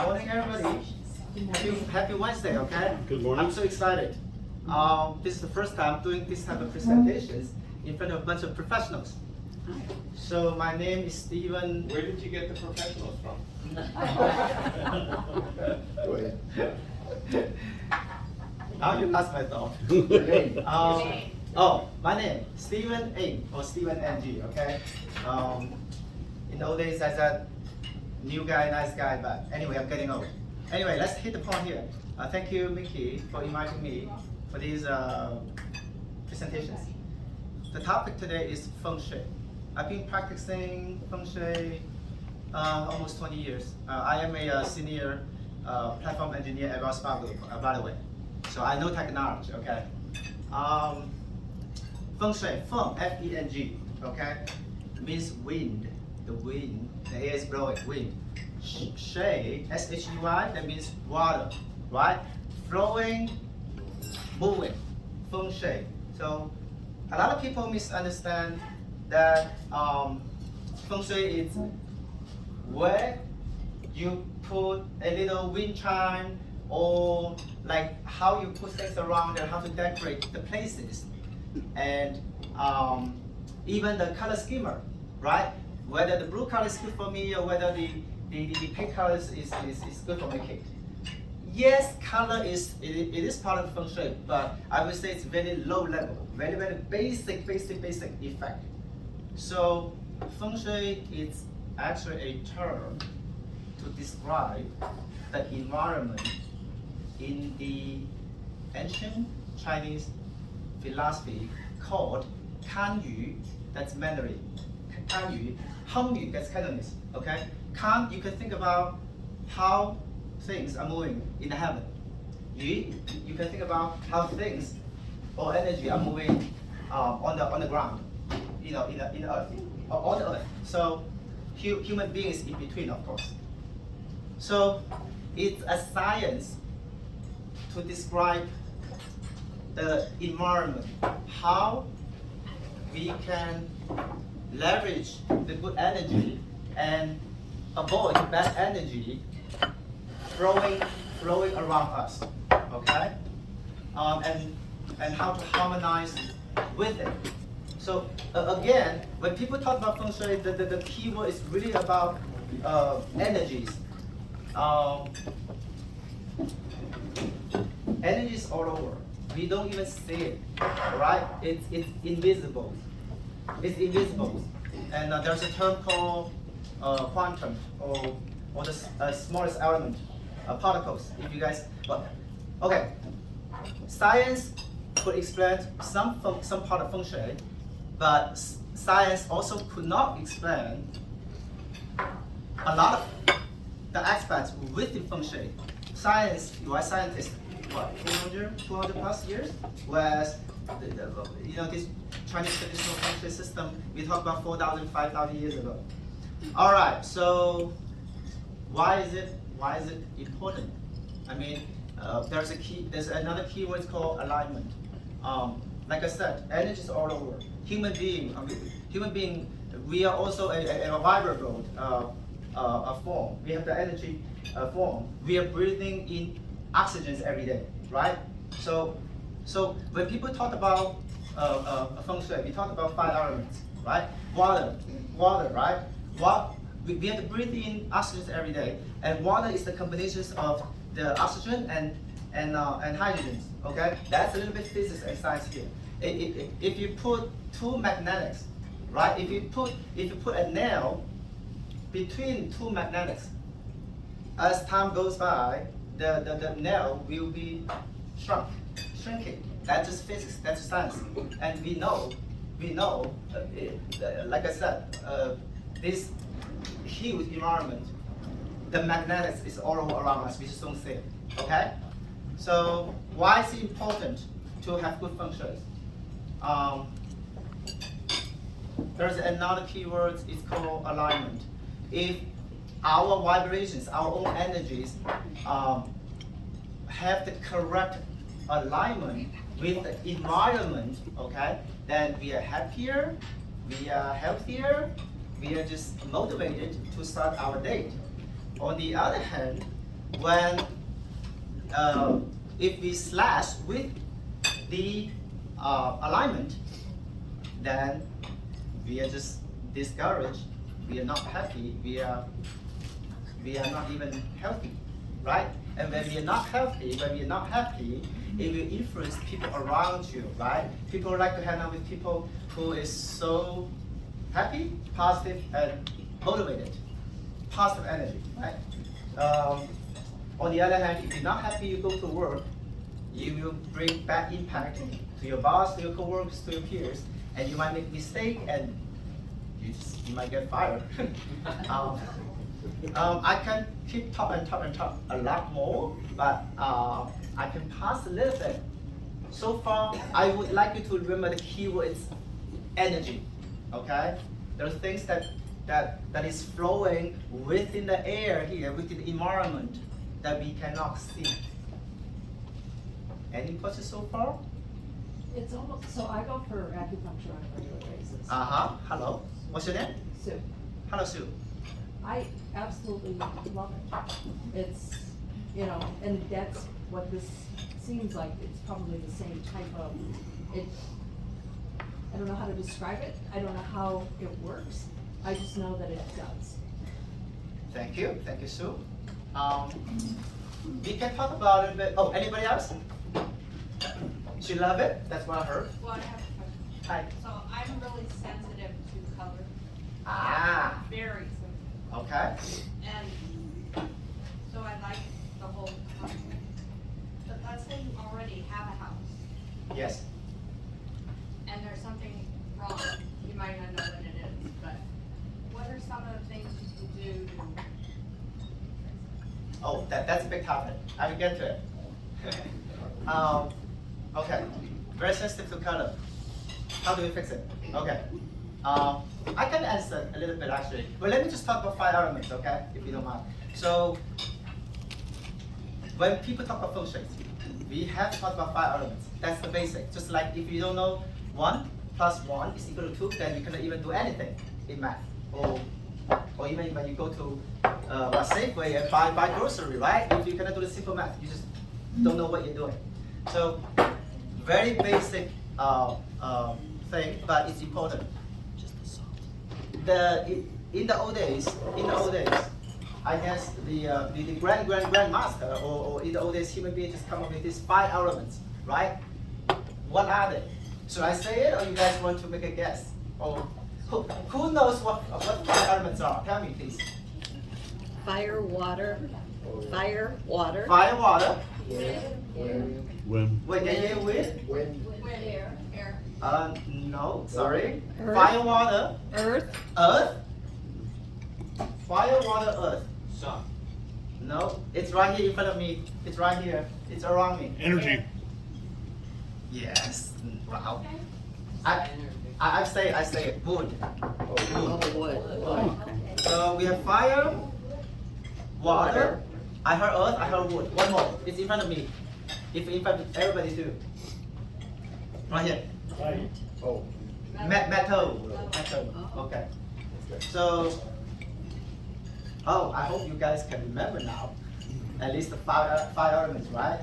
morning, everybody. Happy Wednesday, okay? Good morning. I'm so excited. This is the first time doing this type of presentations in front of a bunch of professionals. So my name is Steven. Where did you get the professionals from? Go ahead. Now you lost my thought. My name, StevenNg or StevenNg, okay? In the old days I said, new guy, nice guy, but anyway, I'm getting old. Anyway, let's hit the point here. Thank you, Mickey, for inviting me for these presentations. The topic today is Feng Shui. I've been practicing Feng Shui almost 20 years. I am a senior platform engineer at Wells Fargo, by the way. So I know technology, okay? Feng Shui, Feng, F-E-N-G, okay? Means wind, the wind, the air is blowing, wind. Shui, S-H-U-I, that means water, right? Flowing, moving, Feng Shui. So a lot of people misunderstand that Feng Shui is where you put a little wind chime or like how you put things around and how to decorate the places. And even the color schema, right? Whether the blue color is good for me or whether the pink color is good for my kid. Yes, color it is part of Feng Shui, but I would say it's very low level, very, very basic effect. So Feng Shui is actually a term to describe the environment in the ancient Chinese philosophy called Kan Yu, that's Mandarin. Kan Yu, Heng Yu, that's Cantonese. Okay? Kan, you can think about how things are moving in the heaven. Yu, you can think about how things or energy are moving on the ground, in the earth, on the earth. So human beings in between, of course. So it's a science to describe the environment, how we can leverage the good energy and avoid bad energy flowing around us, okay? And how to harmonize with it. So again, when people talk about Feng Shui, the key word is really about energies. Energies all over. We don't even see it, right? It's invisible. It's invisible. And there's a term called quantum, or the smallest element, particles. If you guys, okay. Science could explain some part of Feng Shui, but science also could not explain a lot of the aspects within Feng Shui. Science, you are scientists, what, 200 plus years? Whereas, this Chinese traditional Feng Shui system, we talked about 4,000, 5,000 years ago. All right, so why is it important? I mean, there's another keyword called alignment. Like I said, energy is all over. Human being, we are also a vibrant form. We have the energy form. We are breathing in oxygen every day, right? So when people talk about Feng Shui, we talk about 5 elements, right? Water, right? We have to breathe in oxygen every day, and water is the combinations of the oxygen and hydrogen. Okay, that's a little bit physics and science here. If you put two magnetics, right? If you put a nail between two magnetics, as time goes by, the nail will be shrinking. That's just physics. That's science, and we know. Like I said, this huge environment, the magnetics is all around us. We just don't see it. Okay. So why is it important to have good Feng Shui? There's another keyword, it's called alignment. If our vibrations, our own energies have the correct alignment with the environment, okay, then we are happier, we are healthier, we are just motivated to start our day. On the other hand, when if we slash with the alignment, then we are just discouraged. We are not happy. We are not even healthy, right? And when we are not healthy, it will influence people around you, right? People like to hang out with people who is so happy, positive, and motivated, positive energy, right? On the other hand, if you're not happy, you go to work, you will bring bad impact to your boss, to your coworkers, to your peers, and you might make mistake and you might get fired. I can keep talk a lot more, but I can pass a little bit. So far, I would like you to remember the keyword is energy. Okay, there are things that is flowing within the air here, within the environment that we cannot see. Any questions so far? It's almost, so I go for acupuncture on a regular basis. Hello. What's your name? Sue. Hello, Sue. I absolutely love it. It's, you know, and that's what this seems like. It's probably the same type of, it, I don't know how to describe it. I don't know how it works. I just know that it does. Thank you, Sue. We can talk about it a bit. Oh, anybody else? She love it? That's what I heard. Well, I have a question. Hi. So I'm really sensitive to color. Ah. Very sensitive. Okay. And so I like the whole concept. But let's say you already have a house Yes. and there's something wrong. You might not know what it is, but what are some of the things you can do to Oh, that's a big topic. I will get to it. Okay. Very sensitive to color. How do we fix it? Okay. I can answer a little bit actually, but let me just talk about 5 elements, okay? If you don't mind. So, when people talk about feng shui, we have to talk about 5 elements. That's the basic. Just like if you don't know 1 plus 1 is equal to 2, then you cannot even do anything in math. Or even when you go to a Safeway and buy grocery, right? If you cannot do the simple math, you just don't know what you're doing. So, very basic thing, but it's important. Just the salt. In the old days, I guess the grandmaster or in the old days human beings just come up with these 5 elements, right? What are they? Should I say it, or you guys want to make a guess? Or who knows what 5 elements are? Tell me, please. Fire, water, fire, water. Fire, water. When Wait, can you with? air? No, sorry. Earth. Fire, water, Earth, earth. Fire, water, earth. Sun. No, it's right here in front of me. It's right here. It's around me. energy. Yes. Wow. I say it. Wood. oh, wood. Okay. So we have fire, water. I heard earth. I heard wood. One more. It's in front of me. If in front of everybody too. Right here. Oh. Metal. Okay. So, I hope you guys can remember now. At least the 5 elements, right?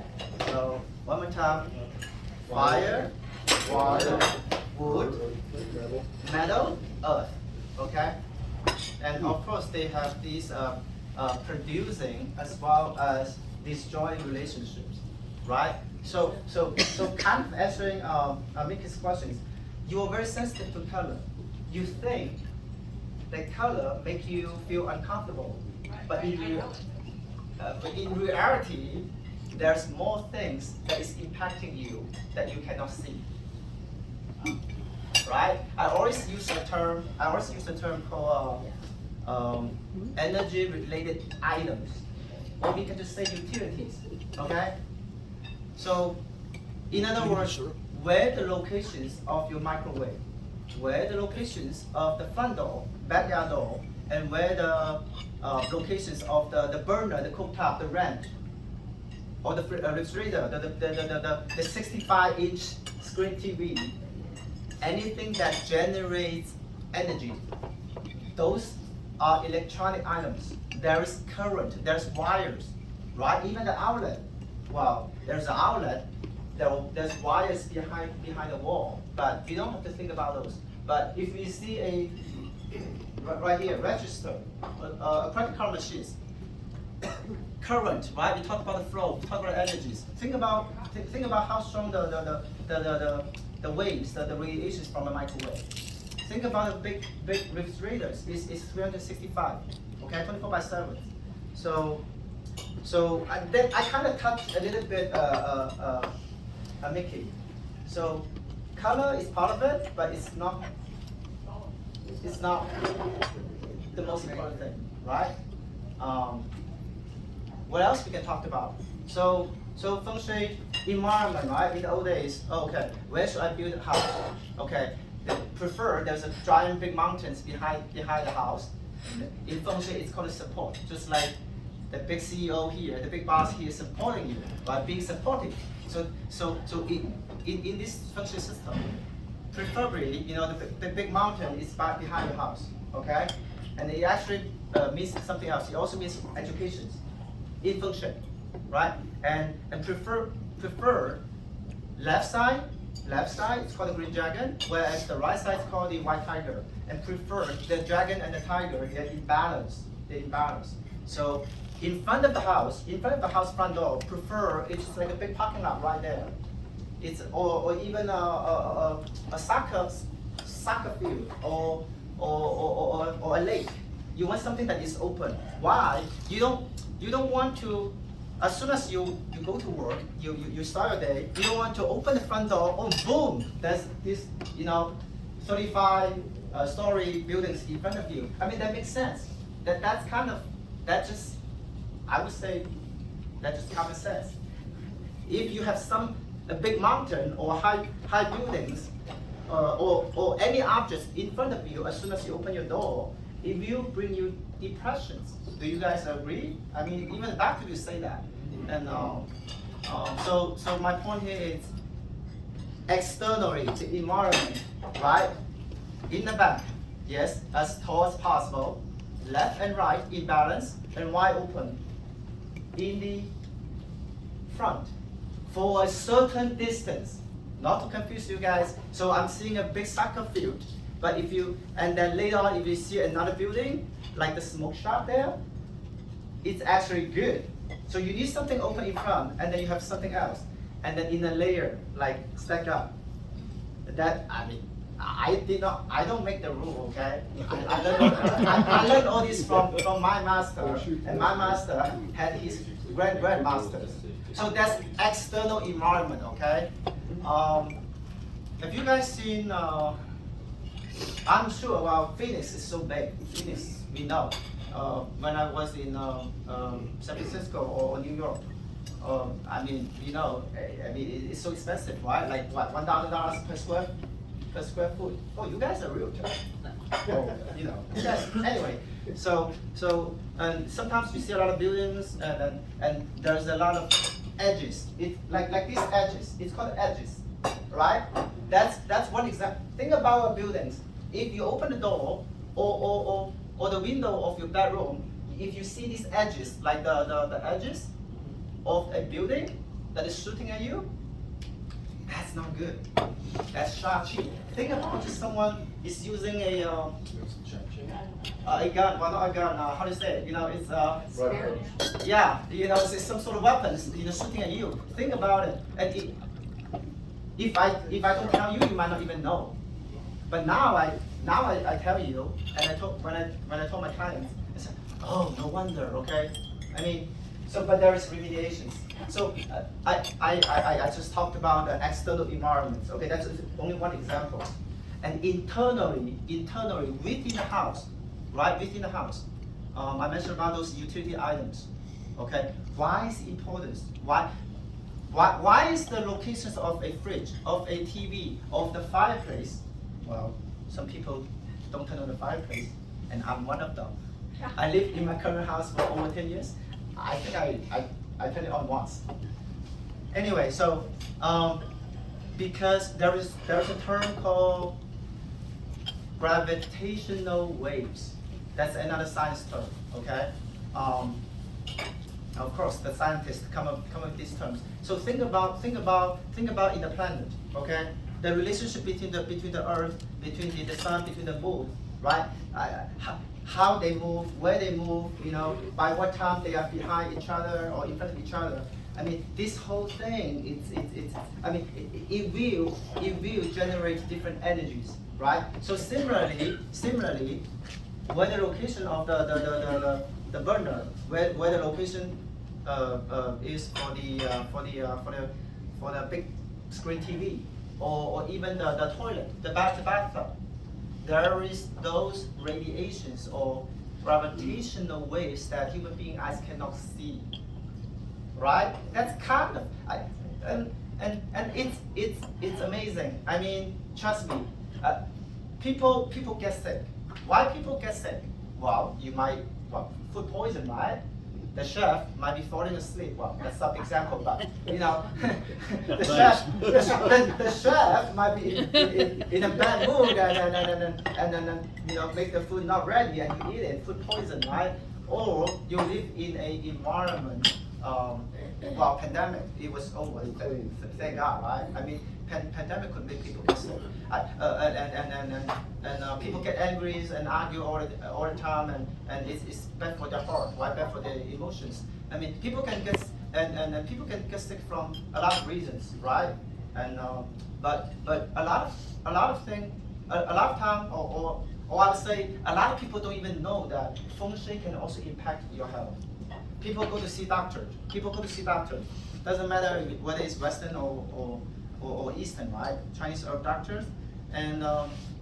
So one more time. Fire, water, wood, metal, earth. Okay. And of course they have these producing as well as destroying relationships, right? So kind of answering Mickey's questions. You are very sensitive to color. You think that color make you feel uncomfortable, but in reality, there's more things that is impacting you that you cannot see. Right? I always use a term called energy-related items, or we can just say utilities. Okay? So, in other words, where the locations of your microwave, where the locations of the front door, backyard door, and where the locations of the burner, the cooktop, the range, or the refrigerator, the 65-inch screen TV, anything that generates energy, those are electronic items. There is current, there's wires right? Even the outlet. Well, there's an outlet. There's wires behind the wall, but you don't have to think about those. But if you see a right here register, a credit card machines, current, right? We talk about the flow, we talk about energies. Think about how strong the waves, the radiations from a microwave. Think about the big refrigerators. It's 365, okay, 24/7. So I kind of touched a little bit Mickey. So color is part of it, but it's not the most important thing, right? What else we can talk about? So feng shui environment, right? In the old days, okay, where should I build a house? Okay, they prefer there's a giant big mountains behind the house. In feng shui, it's called a support, just like the big CEO here, the big boss here supporting you, right? Being supportive. So in this feng shui system, preferably, the big mountain is behind your house, okay? And it actually means something else. It also means education in feng shui, right? And prefer left side, it's called the green dragon, whereas the right side is called the white tiger. And prefer the dragon and the tiger, they're in balance. So in front of the house front door, prefer it's like a big parking lot right there. It's or even a soccer field or a lake. You want something that is open. Why? You don't want to. As soon as you go to work, you start your day. You don't want to open the front door. Oh, boom! There's this 35-story buildings in front of you. I mean that makes sense. I would say that's just common sense. If you have a big mountain or high buildings or any objects in front of you, as soon as you open your door, it will bring you depressions. Do you guys agree? I mean, even the doctor will say that. And so my point here is externally, the environment, right? In the back, yes, as tall as possible, left and right in balance and wide open. In the front, for a certain distance, not to confuse you guys. So I'm seeing a big soccer field, but and then later on, if you see another building, like the smoke shop there, it's actually good. So you need something open in front, and then you have something else, and then in a layer, like stack up. I don't make the rule, okay? I learned all this from my master, and my master had his grandmasters. So that's external environment, okay? Have you guys seen, I'm sure, well, Phoenix is so big. Phoenix, we know. When I was in San Francisco or New York, it's so expensive, right? Like what, $1,000 per square foot. Oh, you guys are realtors. Yes. Anyway, so and sometimes we see a lot of buildings and there's a lot of edges. It's like these edges. It's called edges, right? That's one example. Think about our buildings. If you open the door or the window of your bedroom, if you see these edges, like the edges of a building that is shooting at you, that's not good. That's sharp-cheek. Think about just someone is using a gun. Well, not a gun. How do you say it? It's yeah. It's some sort of weapon. Shooting at you. Think about it. And if I don't tell you, you might not even know. But now I tell you, and when I told my clients, I said, oh, no wonder. Okay. I mean, but there is remediations. So I just talked about the external environments. Okay, that's only one example. And internally within the house, right within the house, I mentioned about those utility items. Okay, why is it important? Why is the locations of a fridge, of a TV, of the fireplace? Well, some people don't turn on the fireplace, and I'm one of them. I lived in my current house for over 10 years. I think I turned it on once. Anyway, so because there's a term called gravitational waves. That's another science term. Okay. Of course, the scientists come up with these terms. So think about in the planet, okay? The relationship between the Earth, between the Sun, between the Moon, right? How they move, where they move, you know, by what time they are behind each other or in front of each other. I mean, this whole thing, it will generate different energies, right? So similarly, where the location of the burner, where the location is for the big screen TV, or even the toilet, the bathtub, there is those radiations or gravitational waves that human being eyes cannot see. Right? That's kind of and it's amazing. I mean, trust me. People get sick. Why people get sick? Well, food poison, right? The chef might be falling asleep. Well, that's some example, but you know, the chef might be in a bad mood and then you know, make the food not ready and you eat it, food poison, right? Or you live in a environment. Well, pandemic, it was over. Thank God, right? I mean, pandemic could make people get sick, and people get angry and argue all the time, and it's bad for their heart, right? Bad for their emotions. I mean, people can get people can get sick from a lot of reasons, right? And but a lot of time, or I would say a lot of people don't even know that feng shui can also impact your health. People go to see doctors. Doesn't matter whether it's Western or Eastern, right? Chinese herb doctors. And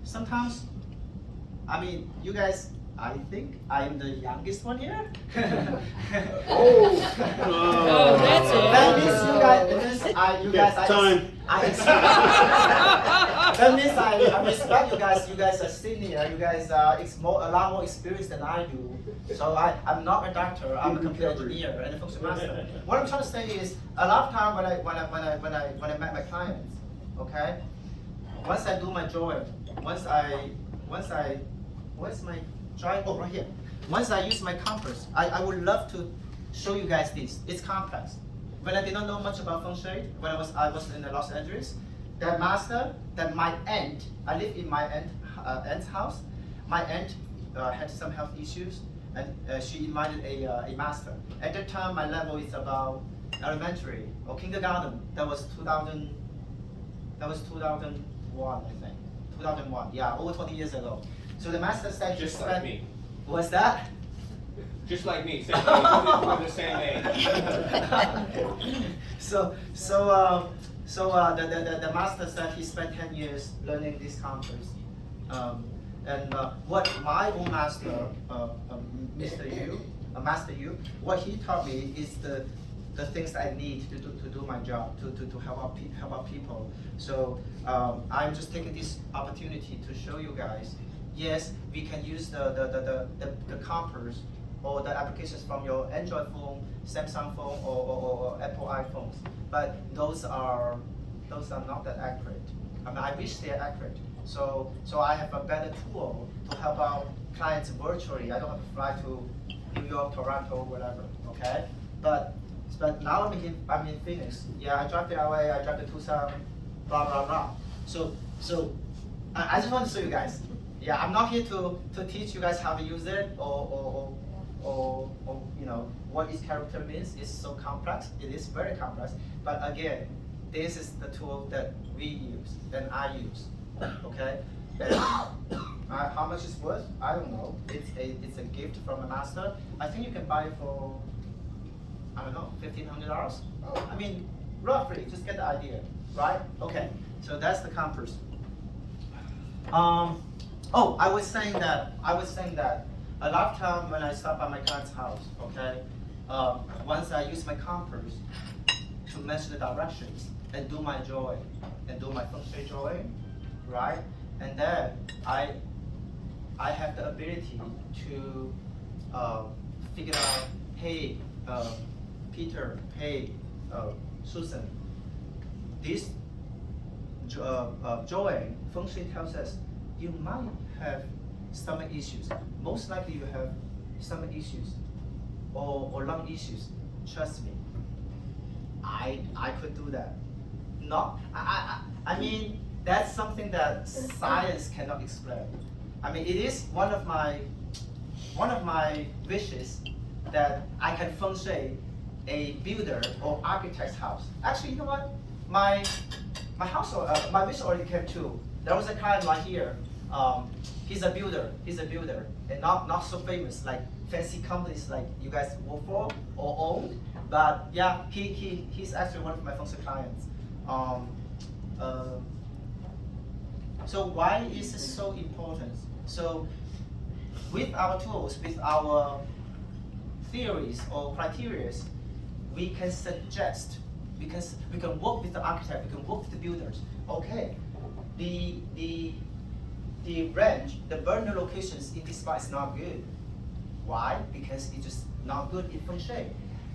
sometimes, I mean, you guys, I think I'm the youngest one here. Oh, that's it. That means that means I respect you guys. You guys are senior. You guys are a lot more experienced than I do. So I'm not a doctor. I'm a computer engineer and a feng shui master. What I'm trying to say is, a lot of time when I met my clients, okay, once I do my drawing, where's my drawing? Oh, right here. Once I use my compass, I would love to show you guys this. It's complex. When I did not know much about feng shui, when I was in Los Angeles, that master, that my aunt, I live in my aunt's house. My aunt had some health issues, and she invited a master. At that time, my level is about elementary or kindergarten. That was 2000. That was 2001, I think. 2001. Yeah, over 20 years ago. So the master said, Just like me. What's that? Just like me, same age, we're the same age. The master said he spent 10 years learning these concepts. What my own master, Master Yu, what he taught me is the things that I need to do my job, to help out people. So I'm just taking this opportunity to show you guys. Yes, we can use the compass or the applications from your Android phone, Samsung phone, or Apple iPhones, but those are not that accurate. I mean, I wish they're accurate. So I have a better tool to help out clients virtually. I don't have to fly to New York, Toronto, whatever. Okay, but now I'm in Phoenix. Yeah, I drive to LA, I drive to Tucson, blah blah blah. So I just want to show you guys. Yeah, I'm not here to teach you guys how to use it or you know what each character means. It's so complex. It is very complex. But again, this is the tool that we use, that I use. Okay. And, how much it's worth? I don't know. It's a gift from a master. I think you can buy it for, I don't know, $1,500. I mean, roughly, just get the idea, right? Okay. So that's the compass. Oh, I was saying that a lot of time when I stop by my client's house, okay, once I use my compass to measure the directions and do my drawing and do my feng shui drawing, right, and then I have the ability to figure out, hey, Peter, hey, Susan, this drawing feng shui tells us you might have stomach issues. Most likely you have stomach issues or lung issues. Trust me. I could do that. No, I mean that's something that science cannot explain. I mean it is one of my wishes that I can feng shui a builder or architect's house. Actually, you know what? My house, my wish already came true. There was a client right here. He's a builder, and not so famous like fancy companies like you guys work for or own. But yeah, he's actually one of my feng shui clients. So why is this so important? So with our tools, with our theories or criteria, we can suggest, we can work with the architect, we can work with the builders. Okay, the range, the burner locations in this spot is not good. Why? Because it's just not good in feng shui.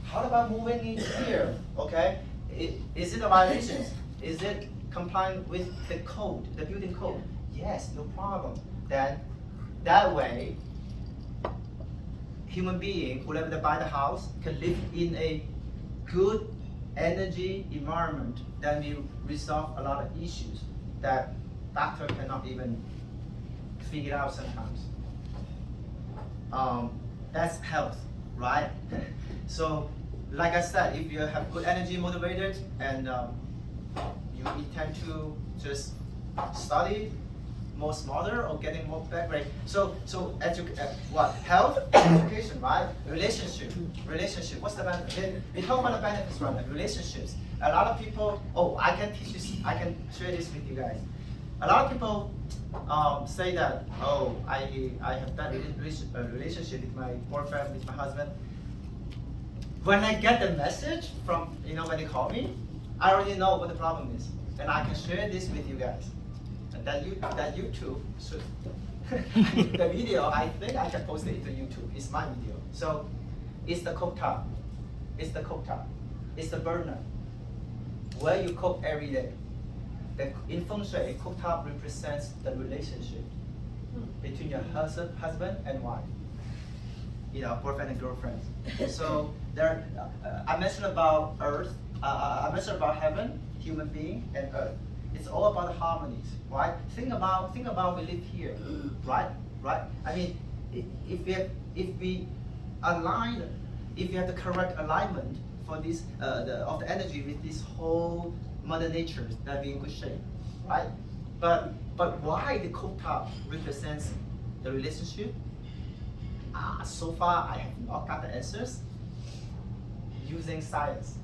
How about moving in here? Okay, is it a violation? Is it compliant with the code, the building code? Yes, no problem. Then that way, human being, whoever they buy the house, can live in a good energy environment. Then we resolve a lot of issues that doctor cannot even figure out sometimes. That's health, right? So, like I said, if you have good energy motivated and you intend to just study more smarter or getting more background. So what? Health, education, right? Relationship. What's the benefit? We talk about the benefits, right? Relationships. A lot of people. Oh, I can teach this. I can share this with you guys. A lot of people say that. Oh, I have that relationship with my boyfriend, with my husband. When I get the message from when they call me, I already know what the problem is, and I can share this with you guys. And that YouTube should the video. I think I can post it to YouTube. It's my video. So it's the cooktop. It's the burner where you cook every day. In feng shui, cooktop represents the relationship between your husband and wife. Boyfriend and girlfriend. So there, I mentioned about earth. I mentioned about heaven, human being, and earth. It's all about the harmonies, right? Think about we live here, right? I mean, if we align, if you have the correct alignment for this of the energy with this whole Mother Nature, that be in good shape, right? But why the cooktop represents the relationship? So far I have not got the answers using science.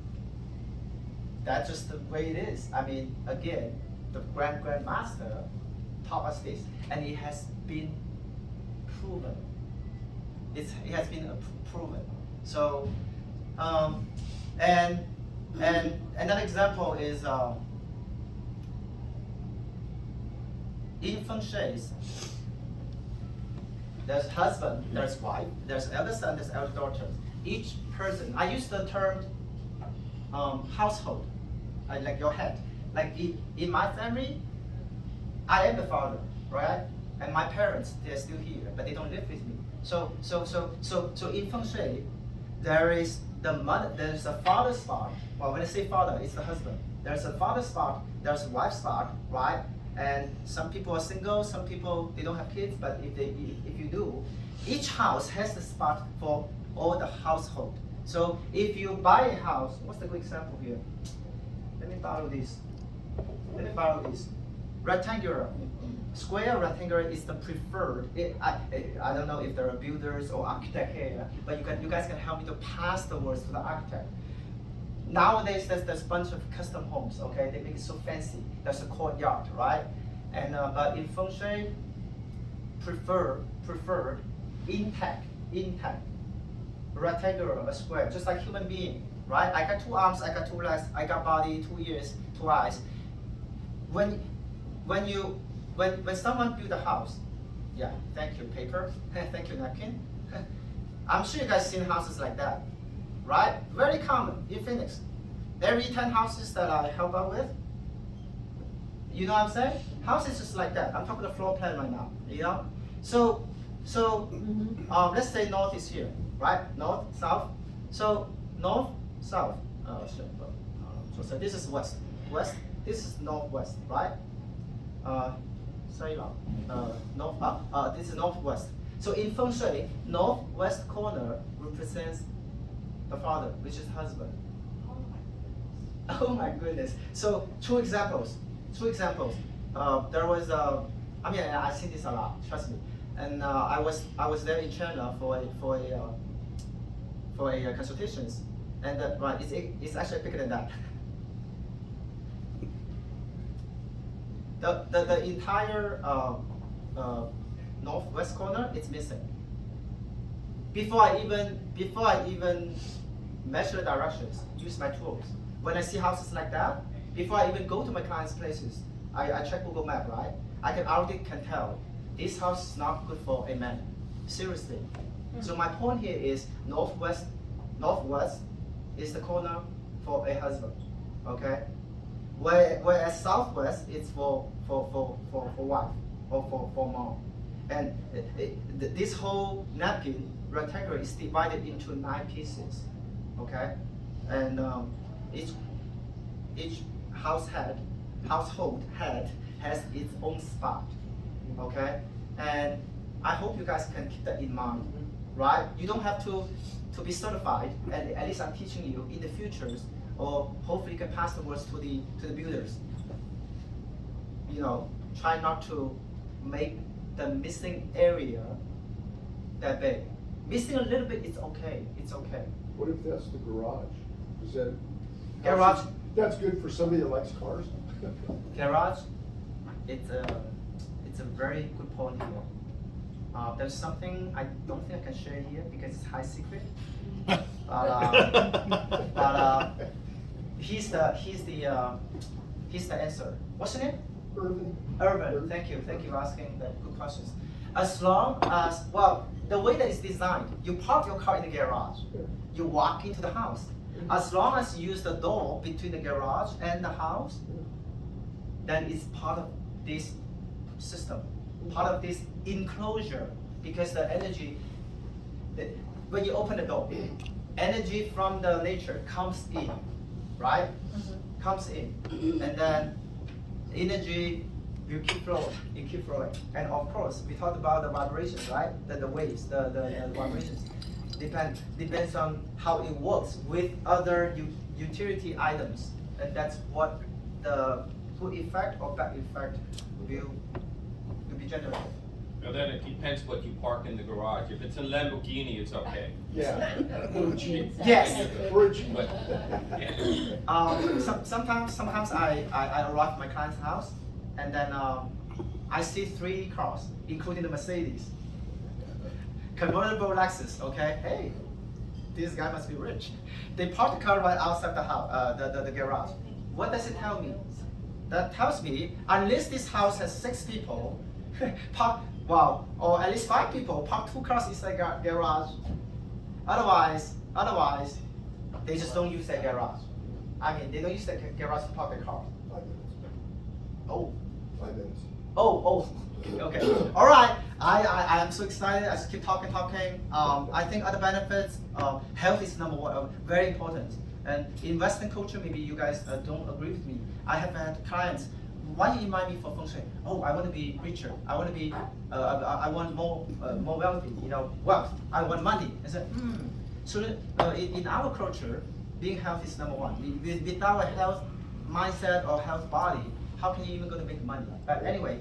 That's just the way it is. I mean, again, the grandmaster taught us this, and it has been proven. It has been proven. So, and another example is in feng shui. There's husband, there's wife, there's elder son, there's elder daughter. Each person, I use the term household, like your head. Like in my family, I am the father, right? And my parents, they're still here, but they don't live with me. So in feng shui, there is the mother, there's a father spot. Well, when I say father, it's the husband. There's a father spot, there's a wife spot, right? And some people are single, some people they don't have kids, but if you do, each house has the spot for all the household. So if you buy a house, what's the good example here? Let me borrow this. Rectangular. Square rectangular is the preferred. I don't know if there are builders or architect here, but you guys can help me to pass the words to the architect. Nowadays, there's a bunch of custom homes. Okay, they make it so fancy. There's a courtyard, right? And but in feng shui, preferred intact, rectangular, a square, just like human being, right? I got 2 arms, I got 2 legs, I got body, 2 ears, 2 eyes. When someone build a house, yeah, thank you paper, thank you napkin. I'm sure you guys seen houses like that, right? Very common in Phoenix. Every 10 houses that I help out with, you know what I'm saying? Houses just like that. I'm talking the floor plan right now, So let's say north is here, right? North, south. So north, south. So this is west. West. This is northwest, right? This is northwest. So in feng shui, northwest corner represents the father, which is husband. Oh my goodness. So two examples. There was I've seen this a lot. Trust me. And I was there in China for a consultations, and right, it's actually bigger than that. The entire northwest corner is missing. Before I even measure directions, use my tools. When I see houses like that, before I even go to my clients' places, I check Google Map, right? I already tell this house is not good for a man. Seriously. So my point here is northwest is the corner for a husband. Okay? Whereas southwest is for wife or for mom. And this whole napkin rectangle is divided into 9 pieces. Okay? And each household head has its own spot. Okay? And I hope you guys can keep that in mind. Right? You don't have to be certified, and at least I'm teaching you in the futures, or hopefully you can pass the words to the builders. You know, try not to make the missing area that big. Missing a little bit, it's okay. It's okay. What if that's the garage? Is that Garage. That's good for somebody that likes cars. Garage. It's a very good point here. There's something I don't think I can share here because it's high secret. But he's the answer. What's your name? Urban. Thank you for asking the good questions. As long as, well, the way that it's designed, you park your car in the garage, you walk into the house. As long as you use the door between the garage and the house, then it's part of this system, part of this enclosure, because the energy, when you open the door, energy from the nature comes in, right? Comes in, and then energy will keep flowing, And of course, we talked about the vibrations, right? The waves, the vibrations. Depends on how it works with other utility items, and that's what the good effect or bad effect will be generated. Well, then it depends what you park in the garage. If it's a Lamborghini, it's okay. Yeah. Or a Jeep. Yes. Or a Jeep. But, yeah. Sometimes I arrive at my client's house, and then I see 3 cars, including the Mercedes. Convertible Lexus, okay? Hey, this guy must be rich. They park the car right outside the house, the garage. What does it tell me? That tells me, unless this house has 6 people, or at least 5 people, park 2 cars inside garage. Otherwise, they just don't use that garage. I mean, they don't use that garage to park their car. 5 minutes. Oh. 5 minutes. Oh, okay. All right. I am so excited. I just keep talking. I think other benefits, health is number 1, very important. And in Western culture, maybe you guys don't agree with me. I have had clients. Why you invite me for feng shui? Oh, I want to be richer. I want to be. I want more wealthy. Wealth. I want money. I said, So in our culture, being healthy is number 1. Without a health mindset or health body, how can you even go to make money? But anyway.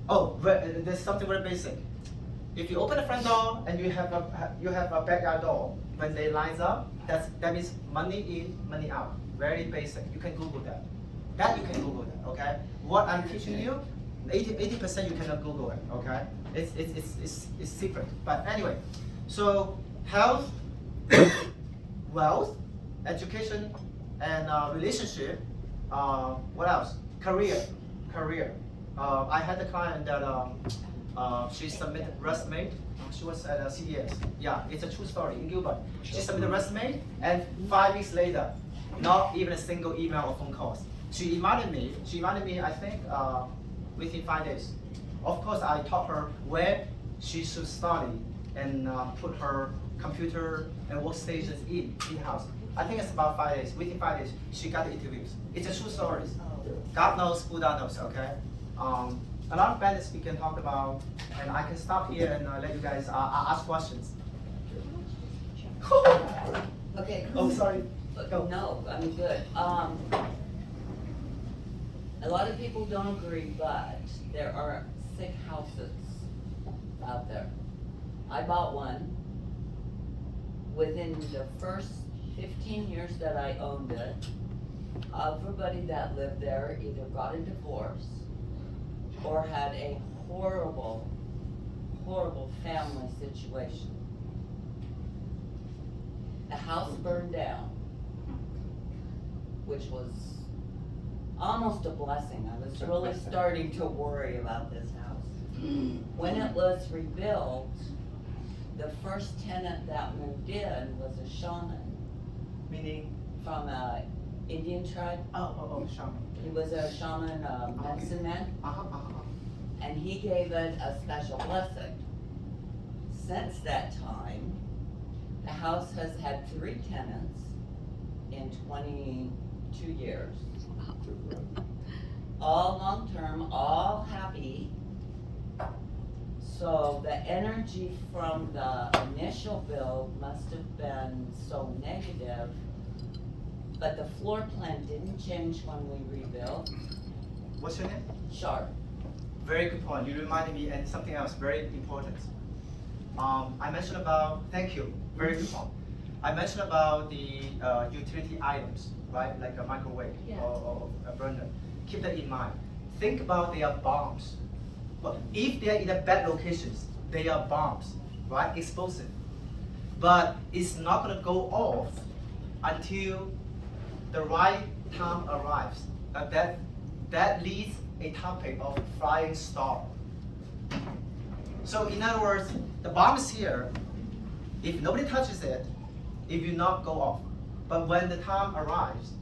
Oh, there's something very basic. If you open the front door and you have a backyard door, when they lines up, that means money in, money out. Very basic. You can Google that. You can Google that. Okay. What I'm teaching you, 80% you cannot Google it. Okay. It's secret. But anyway, so health, wealth, education, and relationship. What else? Career. I had a client that she submitted resume. She was at CDS. Yeah, it's a true story in Gilbert. She submitted a resume, and 5 weeks later, not even a single email or phone calls. She invited me. I think within 5 days. Of course, I taught her where she should study and put her computer and workstations in the house. I think it's about 5 days. Within 5 days, she got the interviews. It's a true story. God knows, Buddha knows, okay? A lot of benefits we can talk about, and I can stop here and let you guys ask questions. Okay. Oh, sorry. Go. No, I'm good. A lot of people don't agree, but there are sick houses out there. I bought one. Within the first 15 years that I owned it, everybody that lived there either got a divorce or had a horrible, horrible family situation. The house burned down, which was almost a blessing. I was really starting to worry about this house. When it was rebuilt, the first tenant that moved in was a shaman Meaning, from a Indian tribe. shaman. He was a shaman, medicine man, Uh-huh. and he gave it a special blessing. Since that time, the house has had 3 tenants in 22 years. All long-term, all happy. So the energy from the initial build must have been so negative, but the floor plan didn't change when we rebuilt. What's your name? Sharp. Very good point. You reminded me, and something else very important. I mentioned about, thank you, very good point. I mentioned about the utility items, right? Like a microwave Yeah. or a burner. Keep that in mind. Think about their bombs. Well, if they're in a bad locations, they are bombs, right? Explosive. But it's not gonna go off until the right time arrives. That leads a topic of flying star. So in other words, the bomb is here. If nobody touches it, it will not go off. But when the time arrives,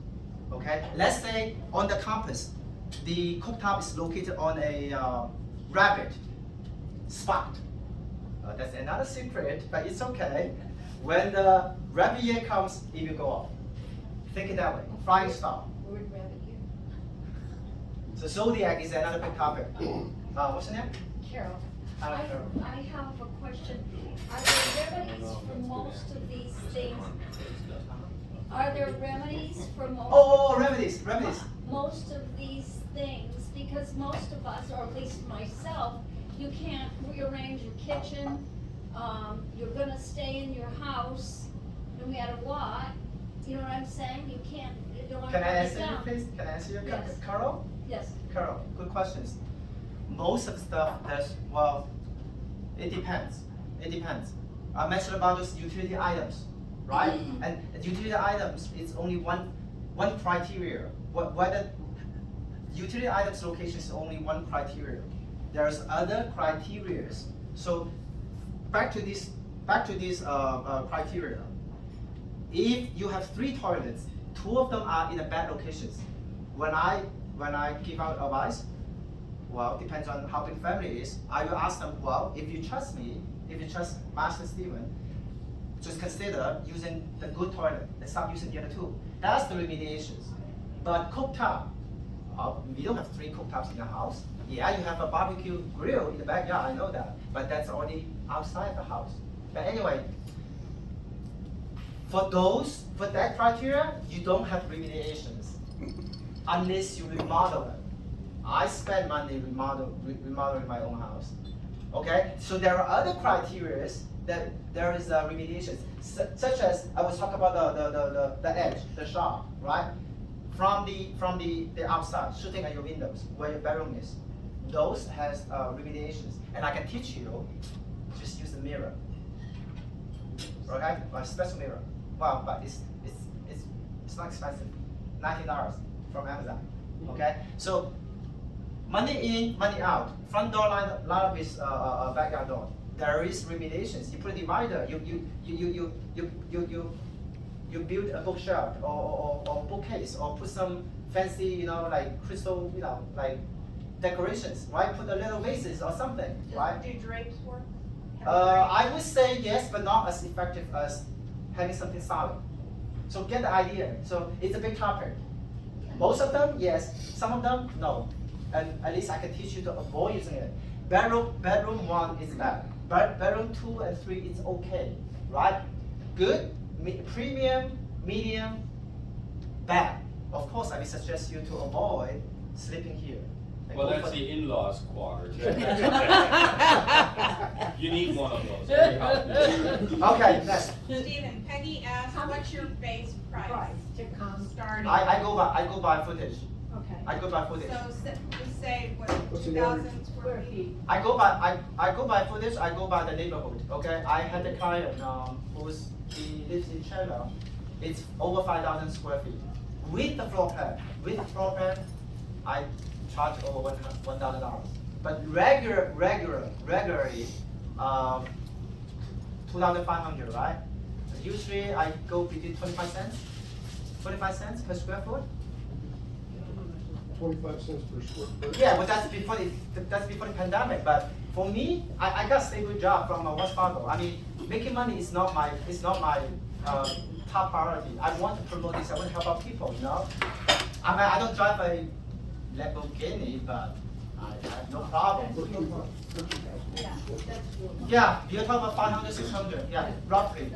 okay, let's say on the campus, the cooktop is located on a rabbit spot. That's another secret, but it's okay. When the rabbit year comes, it will go off. Think it that way, flying star. Word rabbit here. So zodiac is another big topic. What's your name? Carol, Hello, Carol. I have a question. Are there remedies for most of these things? Are there remedies for Remedies. most of these things? Because most of us, or at least myself, you can't rearrange your kitchen. You're gonna stay in your house no matter what. You know what I'm saying? You can't, you don't want to Can I burn it answer you, down. please? Can I answer you? Yes. Carol? Yes. Carol, good questions. Most of the stuff that's, well, it depends. It depends. I mentioned about those utility items, right? And utility items is only one criteria. Whether utility items location is only one criteria. There's other criterias. So back to this criteria. If you have 3 toilets, 2 of them are in a bad locations. When I give out advice, well, depends on how big family is. I will ask them, well, if you trust me, if you trust Master Steven, just consider using the good toilet and stop using the other 2. That's the remediations. But cooktop, we don't have 3 cooktops in the house. Yeah, you have a barbecue grill in the backyard, I know that, but that's already outside the house. But anyway, for that criteria, you don't have remediations unless you remodel it. I spend money remodeling my own house. Okay, so there are other criteria that there is remediations, such as I was talking about the edge, the shop, right? From the outside, shooting at your windows, where your bedroom is. Those has remediations, and I can teach you. Just use the mirror. Okay, a special mirror. Well, but it's not expensive. $19 from Amazon. Okay, so money in, money out. Front door line up with backyard door. There is remediations. You put a divider. You build a bookshelf or bookcase, or put some fancy, like crystal, like decorations, right? Put a little vases or something, right? Do drapes work? I would say yes, but not as effective as having something solid. So get the idea. So it's a big topic. Most of them, yes. Some of them, no. And at least I can teach you to avoid using it. Bedroom 1 is bad. Bedroom 2 and 3 is okay, right? Good, premium, medium, bad. Of course, I will suggest you to avoid sleeping here. And Well, go that's for- the in-laws quarters. You need one of those. Every house needs one. Okay, next. Steven, Peggy asked, what's your base price To come. starting? I go by footage. Okay. I go by footage. So just say, what, What's the 2,000 square feet? I go by footage. I go by the neighborhood. Okay, I had a client he lives in China. It's over 5,000 square feet with the floor plan. With the floor plan, I charge over $1,000. But regularly, 2,500, right? Usually I go between 25 cents per square foot. 25 cents per square foot. Yeah, but that's before the pandemic. But for me, I got a stable job from Wells Fargo. I mean, making money is not my top priority. I want to promote this. I want to help out people. You know, I mean, I don't drive a Lamborghini, but I have no problem. Yeah, that's true. Yeah, you're talking about 500, 600. Yeah, roughly.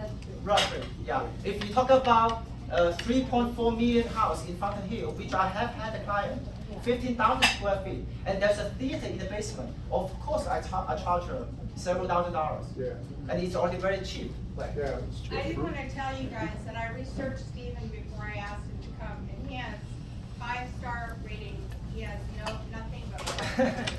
Yeah. If you talk about a 3.4 million house in Fountain Hill, which I have had a client, 15,000 square feet, and there's a theater in the basement. Of course, I charge her several $1,000s. Yeah, And it's already very cheap. yeah, it's I just true. want to tell you guys that I researched Steven before I asked him to come, and he has 5-star rating. He has nothing but 5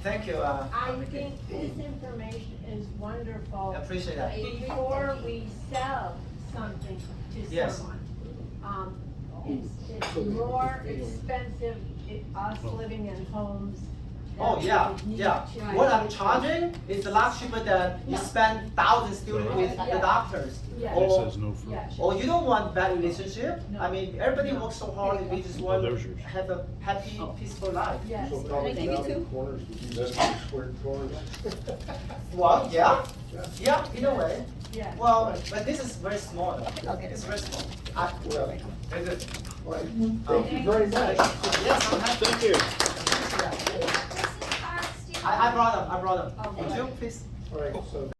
Thank you. I think this information is wonderful. Appreciate that. Before we sell something to Yes. someone, it's more expensive, us living in homes. that Oh yeah, we need yeah. to- What I'm charging is a lot cheaper than you spend thousands still with the doctors. Yeah. Or, Yeah. or you don't want bad relationship. No. I mean, everybody works so hard. We just want there's to yours. have a happy, peaceful life. Yes. So probably down the corners, would you best do square corners? Well, yeah, Yeah. yeah, in a way. Yeah. Well, but this is very small. It's very small. Well, Very good. all right, thank you very much. Yes, I'm happy. Thank you. This is our Steve. I brought them. Would you please? All right, so.